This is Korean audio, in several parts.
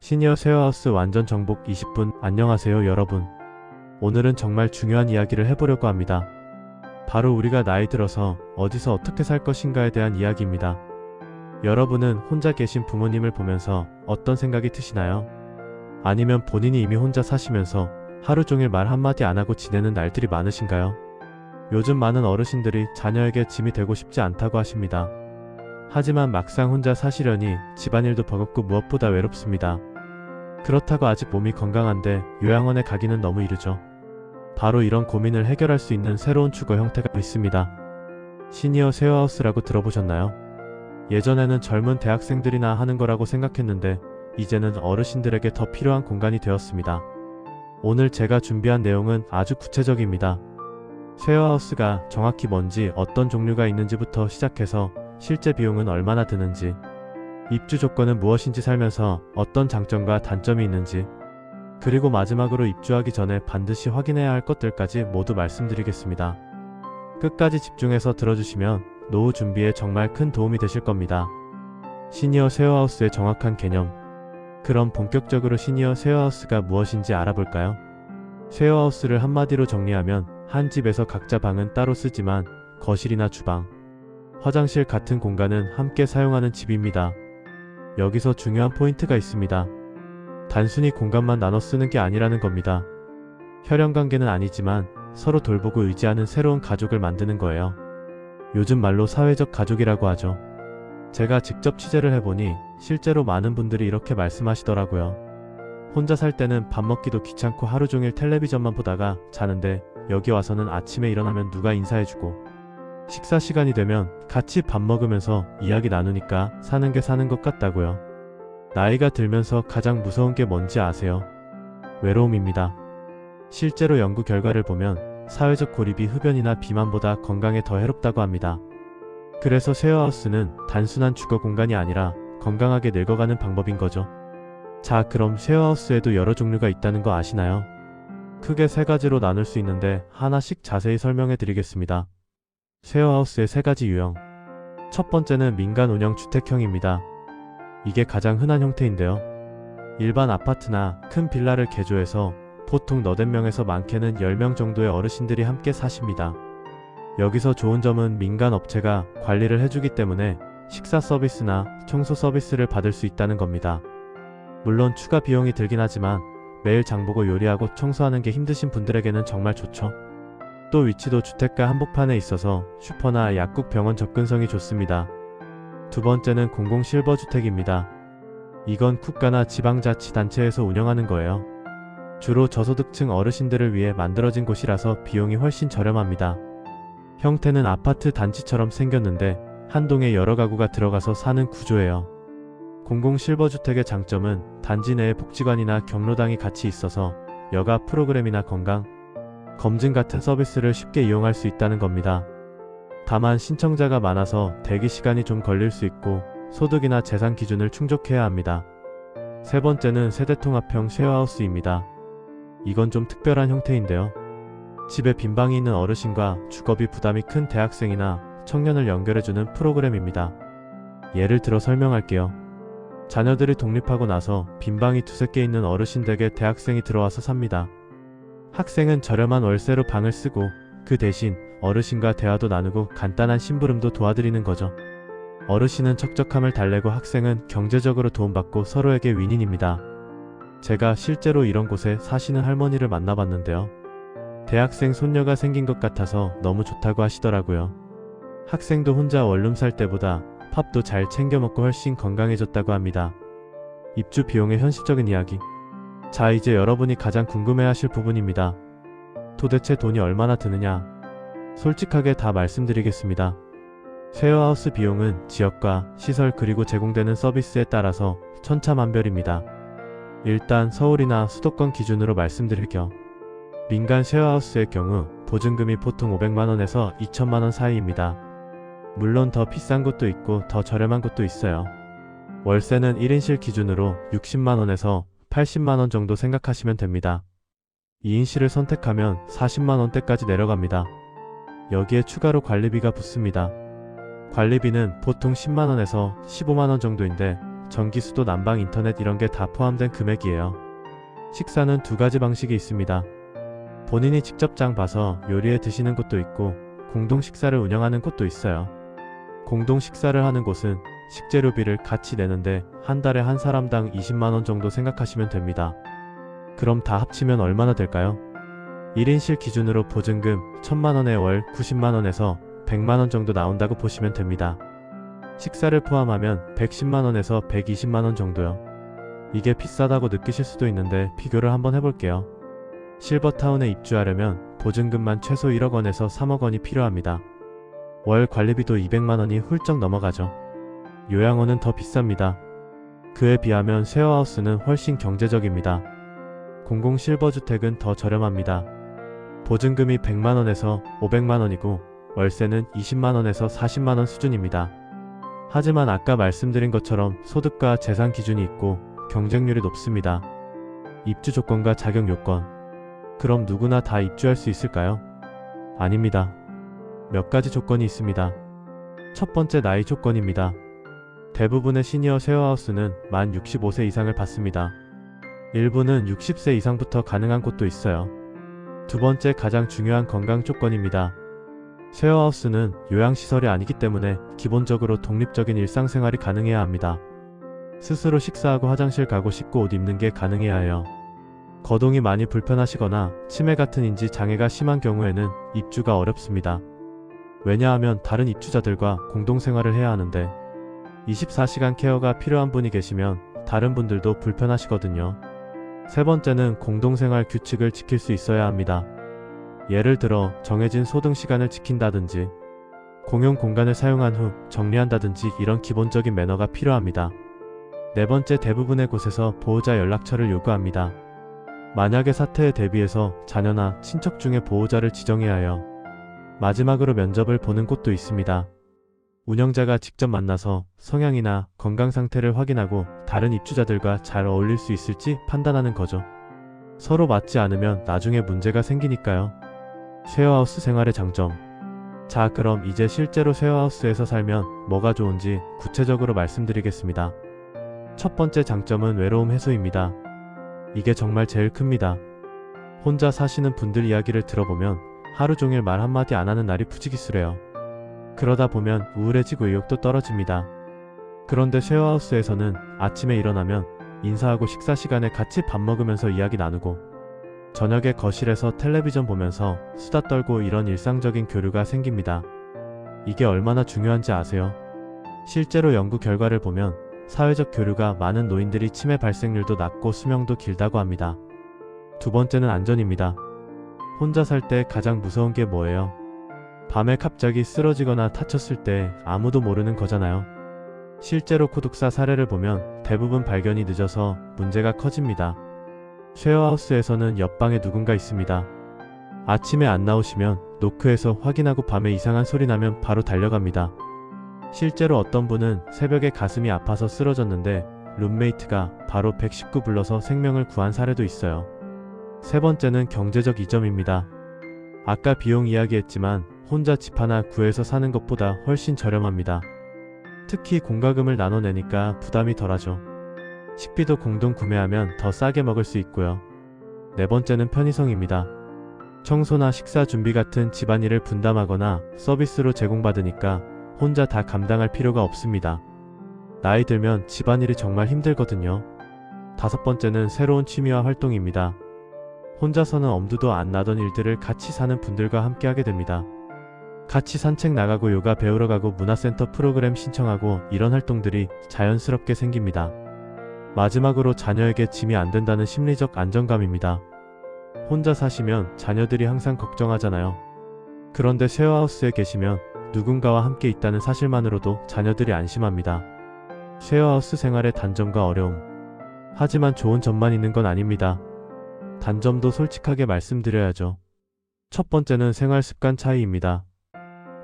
시니어 쉐어하우스 완전 정복 20분. 안녕하세요 여러분. 오늘은 정말 중요한 이야기를 해보려고 합니다. 바로 우리가 나이 들어서 어디서 어떻게 살 것인가에 대한 이야기입니다. 여러분은 혼자 계신 부모님을 보면서 어떤 생각이 드시나요? 아니면 본인이 이미 혼자 사시면서 하루 종일 말 한마디 안 하고 지내는 날들이 많으신가요? 요즘 많은 어르신들이 자녀에게 짐이 되고 싶지 않다고 하십니다. 하지만 막상 혼자 사시려니 집안일도 버겁고 무엇보다 외롭습니다. 그렇다고 아직 몸이 건강한데 요양원에 가기는 너무 이르죠. 바로 이런 고민을 해결할 수 있는 새로운 주거 형태가 있습니다. 시니어 쉐어하우스라고 들어보셨나요? 예전에는 젊은 대학생들이나 하는 거라고 생각했는데 이제는 어르신들에게 더 필요한 공간이 되었습니다. 오늘 제가 준비한 내용은 아주 구체적입니다. 쉐어하우스가 정확히 뭔지, 어떤 종류가 있는지부터 시작해서 실제 비용은 얼마나 드는지, 입주 조건은 무엇인지, 살면서 어떤 장점과 단점이 있는지, 그리고 마지막으로 입주하기 전에 반드시 확인해야 할 것들까지 모두 말씀드리겠습니다. 끝까지 집중해서 들어주시면 노후 준비에 정말 큰 도움이 되실 겁니다. 시니어 쉐어하우스의 정확한 개념. 그럼 본격적으로 시니어 쉐어하우스가 무엇인지 알아볼까요? 쉐어하우스를 한마디로 정리하면 한 집에서 각자 방은 따로 쓰지만 거실이나 주방, 화장실 같은 공간은 함께 사용하는 집입니다. 여기서 중요한 포인트가 있습니다. 단순히 공간만 나눠 쓰는 게 아니라는 겁니다. 혈연관계는 아니지만 서로 돌보고 의지하는 새로운 가족을 만드는 거예요. 요즘 말로 사회적 가족이라고 하죠. 제가 직접 취재를 해보니 실제로 많은 분들이 이렇게 말씀하시더라고요. 혼자 살 때는 밥 먹기도 귀찮고 하루 종일 텔레비전만 보다가 자는데 여기 와서는 아침에 일어나면 누가 인사해주고, 식사 시간이 되면 같이 밥 먹으면서 이야기 나누니까 사는 게 사는 것 같다고요. 나이가 들면서 가장 무서운 게 뭔지 아세요? 외로움입니다. 실제로 연구 결과를 보면 사회적 고립이 흡연이나 비만보다 건강에 더 해롭다고 합니다. 그래서 쉐어하우스는 단순한 주거 공간이 아니라 건강하게 늙어가는 방법인 거죠. 자, 그럼 쉐어하우스에도 여러 종류가 있다는 거 아시나요? 크게 세 가지로 나눌 수 있는데 하나씩 자세히 설명해 드리겠습니다. 쉐어하우스의 세 가지 유형. 첫 번째는 민간 운영 주택형입니다. 이게 가장 흔한 형태인데요. 일반 아파트나 큰 빌라를 개조해서 보통 너댓 명에서 많게는 10명 정도의 어르신들이 함께 사십니다. 여기서 좋은 점은 민간 업체가 관리를 해주기 때문에 식사 서비스나 청소 서비스를 받을 수 있다는 겁니다. 물론 추가 비용이 들긴 하지만 매일 장보고 요리하고 청소하는 게 힘드신 분들에게는 정말 좋죠. 또 위치도 주택가 한복판에 있어서 슈퍼나 약국, 병원 접근성이 좋습니다. 두 번째는 공공 실버주택입니다. 이건 국가나 지방자치단체에서 운영하는 거예요. 주로 저소득층 어르신들을 위해 만들어진 곳이라서 비용이 훨씬 저렴합니다. 형태는 아파트 단지처럼 생겼는데 한 동에 여러 가구가 들어가서 사는 구조예요. 공공 실버주택의 장점은 단지 내에 복지관이나 경로당이 같이 있어서 여가 프로그램이나 건강 검진 같은 서비스를 쉽게 이용할 수 있다는 겁니다. 다만 신청자가 많아서 대기 시간이 좀 걸릴 수 있고 소득이나 재산 기준을 충족해야 합니다. 세 번째는 세대통합형 쉐어하우스입니다. 이건 좀 특별한 형태인데요. 집에 빈방이 있는 어르신과 주거비 부담이 큰 대학생이나 청년을 연결해주는 프로그램입니다. 예를 들어 설명할게요. 자녀들이 독립하고 나서 빈방이 두세 개 있는 어르신 댁에 대학생이 들어와서 삽니다. 학생은 저렴한 월세로 방을 쓰고 그 대신 어르신과 대화도 나누고 간단한 심부름도 도와드리는 거죠. 어르신은 척척함을 달래고 학생은 경제적으로 도움받고 서로에게 윈윈입니다. 제가 실제로 이런 곳에 사시는 할머니를 만나봤는데요. 대학생 손녀가 생긴 것 같아서 너무 좋다고 하시더라고요. 학생도 혼자 원룸 살 때보다 밥도 잘 챙겨 먹고 훨씬 건강해졌다고 합니다. 입주 비용의 현실적인 이야기. 자, 이제 여러분이 가장 궁금해하실 부분입니다. 도대체 돈이 얼마나 드느냐? 솔직하게 다 말씀드리겠습니다. 쉐어하우스 비용은 지역과 시설 그리고 제공되는 서비스에 따라서 천차만별입니다. 일단 서울이나 수도권 기준으로 말씀드릴게요. 민간 쉐어하우스의 경우 보증금이 보통 500만원에서 2천만원 사이입니다. 물론 더 비싼 곳도 있고 더 저렴한 곳도 있어요. 월세는 1인실 기준으로 60만원에서 80만원 정도 생각하시면 됩니다. 2인실을 선택하면 40만원대까지 내려갑니다. 여기에 추가로 관리비가 붙습니다. 관리비는 보통 10만원에서 15만원 정도인데 전기수도 난방 인터넷 이런 게 다 포함된 금액이에요. 식사는 두 가지 방식이 있습니다. 본인이 직접 장 봐서 요리해 드시는 곳도 있고 공동 식사를 운영하는 곳도 있어요. 공동 식사를 하는 곳은 식재료비를 같이 내는데 한 달에 한 사람당 20만원 정도 생각하시면 됩니다. 그럼 다 합치면 얼마나 될까요? 1인실 기준으로 보증금 1000만원에 월 90만원에서 100만원 정도 나온다고 보시면 됩니다. 식사를 포함하면 110만원에서 120만원 정도요. 이게 비싸다고 느끼실 수도 있는데 비교를 한번 해볼게요. 실버타운에 입주하려면 보증금만 최소 1억원에서 3억원이 필요합니다. 월 관리비도 200만원이 훌쩍 넘어가죠. 요양원은 더 비쌉니다. 그에 비하면 쉐어하우스는 훨씬 경제적입니다. 공공 실버주택은 더 저렴합니다. 보증금이 100만원에서 500만원이고 월세는 20만원에서 40만원 수준입니다. 하지만 아까 말씀드린 것처럼 소득과 재산 기준이 있고 경쟁률이 높습니다. 입주 조건과 자격 요건. 그럼 누구나 다 입주할 수 있을까요? 아닙니다. 몇 가지 조건이 있습니다. 첫 번째, 나이 조건입니다. 대부분의 시니어 쉐어하우스는 만 65세 이상을 받습니다. 일부는 60세 이상부터 가능한 곳도 있어요. 두 번째, 가장 중요한 건강 조건입니다. 쉐어하우스는 요양시설이 아니기 때문에 기본적으로 독립적인 일상생활이 가능해야 합니다. 스스로 식사하고 화장실 가고 씻고 옷 입는 게 가능해야 해요. 거동이 많이 불편하시거나 치매 같은 인지 장애가 심한 경우에는 입주가 어렵습니다. 왜냐하면 다른 입주자들과 공동생활을 해야 하는데 24시간 케어가 필요한 분이 계시면 다른 분들도 불편하시거든요. 세 번째는 공동생활 규칙을 지킬 수 있어야 합니다. 예를 들어 정해진 소등 시간을 지킨다든지 공용 공간을 사용한 후 정리한다든지 이런 기본적인 매너가 필요합니다. 네 번째, 대부분의 곳에서 보호자 연락처를 요구합니다. 만약에 사태에 대비해서 자녀나 친척 중에 보호자를 지정해야 해요. 마지막으로 면접을 보는 곳도 있습니다. 운영자가 직접 만나서 성향이나 건강 상태를 확인하고 다른 입주자들과 잘 어울릴 수 있을지 판단하는 거죠. 서로 맞지 않으면 나중에 문제가 생기니까요. 쉐어하우스 생활의 장점. 자, 그럼 이제 실제로 쉐어하우스에서 살면 뭐가 좋은지 구체적으로 말씀드리겠습니다. 첫 번째 장점은 외로움 해소입니다. 이게 정말 제일 큽니다. 혼자 사시는 분들 이야기를 들어보면 하루 종일 말 한마디 안 하는 날이 부지기수래요. 그러다 보면 우울해지고 의욕도 떨어집니다. 그런데 쉐어하우스에서는 아침에 일어나면 인사하고 식사 시간에 같이 밥 먹으면서 이야기 나누고 저녁에 거실에서 텔레비전 보면서 수다 떨고 이런 일상적인 교류가 생깁니다. 이게 얼마나 중요한지 아세요? 실제로 연구 결과를 보면 사회적 교류가 많은 노인들이 치매 발생률도 낮고 수명도 길다고 합니다. 두 번째는 안전입니다. 혼자 살 때 가장 무서운 게 뭐예요? 밤에 갑자기 쓰러지거나 다쳤을 때 아무도 모르는 거잖아요. 실제로 코독사 사례를 보면 대부분 발견이 늦어서 문제가 커집니다. 쉐어하우스에서는 옆방에 누군가 있습니다. 아침에 안 나오시면 노크해서 확인하고 밤에 이상한 소리 나면 바로 달려갑니다. 실제로 어떤 분은 새벽에 가슴이 아파서 쓰러졌는데 룸메이트가 바로 119 불러서 생명을 구한 사례도 있어요. 세 번째는 경제적 이점입니다. 아까 비용 이야기했지만 혼자 집 하나 구해서 사는 것보다 훨씬 저렴합니다. 특히 공과금을 나눠내니까 부담이 덜하죠. 식비도 공동 구매하면 더 싸게 먹을 수 있고요. 네 번째는 편의성입니다. 청소나 식사 준비 같은 집안일을 분담하거나 서비스로 제공받으니까 혼자 다 감당할 필요가 없습니다. 나이 들면 집안일이 정말 힘들거든요. 다섯 번째는 새로운 취미와 활동입니다. 혼자서는 엄두도 안 나던 일들을 같이 사는 분들과 함께 하게 됩니다. 같이 산책 나가고 요가 배우러 가고 문화센터 프로그램 신청하고 이런 활동들이 자연스럽게 생깁니다. 마지막으로 자녀에게 짐이 안 된다는 심리적 안정감입니다. 혼자 사시면 자녀들이 항상 걱정하잖아요. 그런데 쉐어하우스에 계시면 누군가와 함께 있다는 사실만으로도 자녀들이 안심합니다. 쉐어하우스 생활의 단점과 어려움. 하지만 좋은 점만 있는 건 아닙니다. 단점도 솔직하게 말씀드려야죠. 첫 번째는 생활 습관 차이입니다.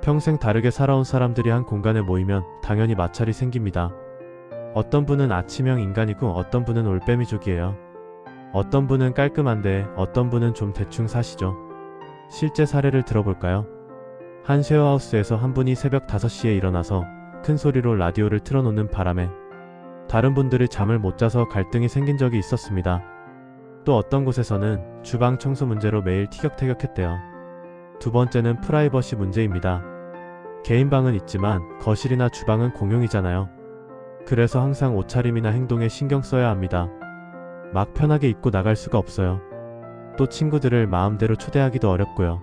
평생 다르게 살아온 사람들이 한 공간에 모이면 당연히 마찰이 생깁니다. 어떤 분은 아침형 인간이고 어떤 분은 올빼미족이에요. 어떤 분은 깔끔한데 어떤 분은 좀 대충 사시죠. 실제 사례를 들어볼까요? 한 쉐어하우스에서 한 분이 새벽 5시에 일어나서 큰 소리로 라디오를 틀어놓는 바람에 다른 분들이 잠을 못 자서 갈등이 생긴 적이 있었습니다. 또 어떤 곳에서는 주방 청소 문제로 매일 티격태격했대요. 두 번째는 프라이버시 문제입니다. 개인 방은 있지만 거실이나 주방은 공용이잖아요. 그래서 항상 옷차림이나 행동에 신경 써야 합니다. 막 편하게 입고 나갈 수가 없어요. 또 친구들을 마음대로 초대하기도 어렵고요.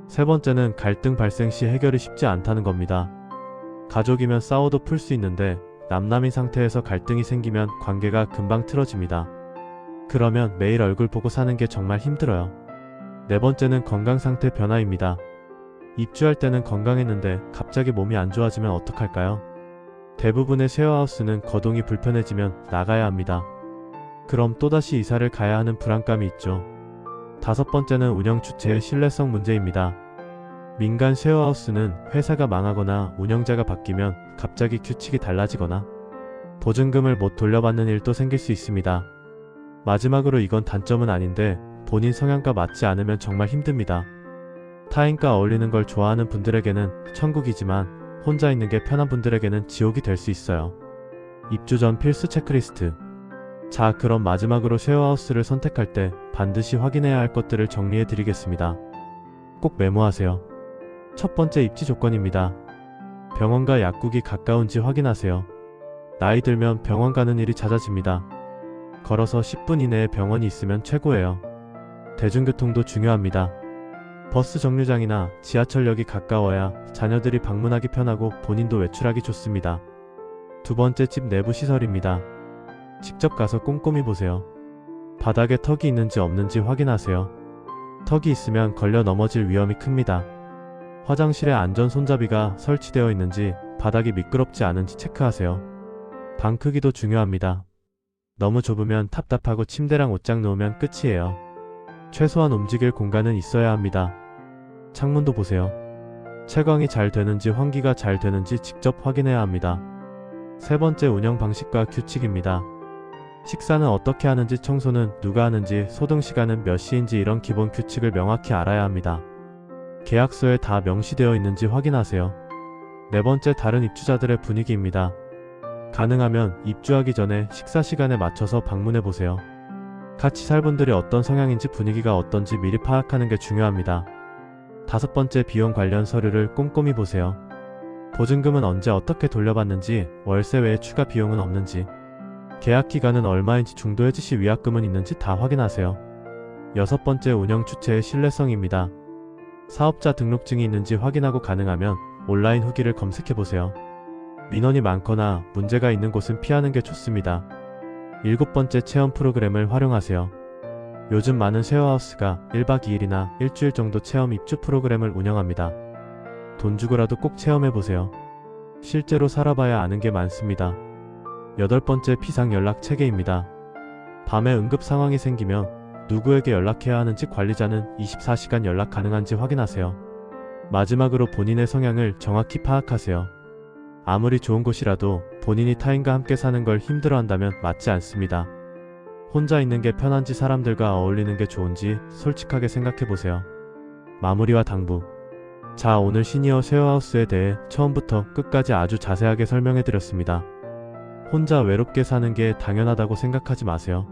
세 번째는 갈등 발생 시 해결이 쉽지 않다는 겁니다. 가족이면 싸워도 풀 수 있는데 남남인 상태에서 갈등이 생기면 관계가 금방 틀어집니다. 그러면 매일 얼굴 보고 사는 게 정말 힘들어요. 네 번째는 건강 상태 변화입니다. 입주할 때는 건강했는데 갑자기 몸이 안 좋아지면 어떡할까요? 대부분의 쉐어하우스는 거동이 불편해지면 나가야 합니다. 그럼 또다시 이사를 가야 하는 불안감이 있죠. 다섯 번째는 운영 주체의 신뢰성 문제입니다. 민간 쉐어하우스는 회사가 망하거나 운영자가 바뀌면 갑자기 규칙이 달라지거나 보증금을 못 돌려받는 일도 생길 수 있습니다. 마지막으로 이건 단점은 아닌데 본인 성향과 맞지 않으면 정말 힘듭니다. 타인과 어울리는 걸 좋아하는 분들에게는 천국이지만 혼자 있는 게 편한 분들에게는 지옥이 될 수 있어요. 입주 전 필수 체크리스트. 자, 그럼 마지막으로 쉐어하우스를 선택할 때 반드시 확인해야 할 것들을 정리해 드리겠습니다. 꼭 메모하세요. 첫 번째, 입지 조건입니다. 병원과 약국이 가까운지 확인하세요. 나이 들면 병원 가는 일이 잦아집니다. 걸어서 10분 이내에 병원이 있으면 최고예요. 대중교통도 중요합니다. 버스 정류장이나 지하철역이 가까워야 자녀들이 방문하기 편하고 본인도 외출하기 좋습니다. 두 번째, 집 내부 시설입니다. 직접 가서 꼼꼼히 보세요. 바닥에 턱이 있는지 없는지 확인하세요. 턱이 있으면 걸려 넘어질 위험이 큽니다. 화장실에 안전 손잡이가 설치되어 있는지, 바닥이 미끄럽지 않은지 체크하세요. 방 크기도 중요합니다. 너무 좁으면 답답하고 침대랑 옷장 놓으면 끝이에요. 최소한 움직일 공간은 있어야 합니다. 창문도 보세요. 채광이 잘 되는지 환기가 잘 되는지 직접 확인해야 합니다. 세 번째, 운영 방식과 규칙입니다. 식사는 어떻게 하는지, 청소는 누가 하는지, 소등 시간은 몇 시인지 이런 기본 규칙을 명확히 알아야 합니다. 계약서에 다 명시되어 있는지 확인하세요. 네 번째, 다른 입주자들의 분위기입니다. 가능하면 입주하기 전에 식사 시간에 맞춰서 방문해 보세요. 같이 살 분들이 어떤 성향인지, 분위기가 어떤지 미리 파악하는 게 중요합니다. 다섯 번째, 비용 관련 서류를 꼼꼼히 보세요. 보증금은 언제 어떻게 돌려받는지, 월세 외에 추가 비용은 없는지, 계약 기간은 얼마인지, 중도 해지 시 위약금은 있는지 다 확인하세요. 여섯 번째, 운영 주체의 신뢰성입니다. 사업자 등록증이 있는지 확인하고 가능하면 온라인 후기를 검색해 보세요. 민원이 많거나 문제가 있는 곳은 피하는 게 좋습니다. 일곱 번째, 체험 프로그램을 활용하세요. 요즘 많은 쉐어하우스가 1박 2일이나 일주일 정도 체험 입주 프로그램을 운영합니다. 돈 주고라도 꼭 체험해보세요. 실제로 살아봐야 아는 게 많습니다. 여덟 번째, 비상 연락 체계입니다. 밤에 응급 상황이 생기면 누구에게 연락해야 하는지, 관리자는 24시간 연락 가능한지 확인하세요. 마지막으로 본인의 성향을 정확히 파악하세요. 아무리 좋은 곳이라도 본인이 타인과 함께 사는 걸 힘들어한다면 맞지 않습니다. 혼자 있는 게 편한지, 사람들과 어울리는 게 좋은지 솔직하게 생각해보세요. 마무리와 당부. 자, 오늘 시니어 쉐어하우스에 대해 처음부터 끝까지 아주 자세하게 설명해드렸습니다. 혼자 외롭게 사는 게 당연하다고 생각하지 마세요.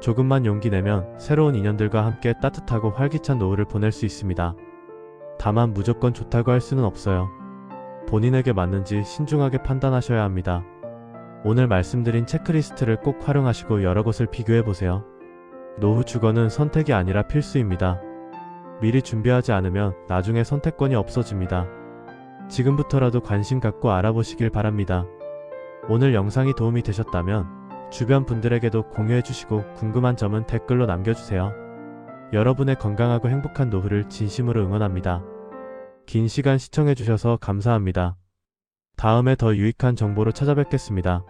조금만 용기 내면 새로운 인연들과 함께 따뜻하고 활기찬 노후를 보낼 수 있습니다. 다만 무조건 좋다고 할 수는 없어요. 본인에게 맞는지 신중하게 판단하셔야 합니다. 오늘 말씀드린 체크리스트를 꼭 활용하시고 여러 곳을 비교해보세요. 노후 주거는 선택이 아니라 필수입니다. 미리 준비하지 않으면 나중에 선택권이 없어집니다. 지금부터라도 관심 갖고 알아보시길 바랍니다. 오늘 영상이 도움이 되셨다면 주변 분들에게도 공유해주시고 궁금한 점은 댓글로 남겨주세요. 여러분의 건강하고 행복한 노후를 진심으로 응원합니다. 긴 시간 시청해주셔서 감사합니다. 다음에 더 유익한 정보로 찾아뵙겠습니다.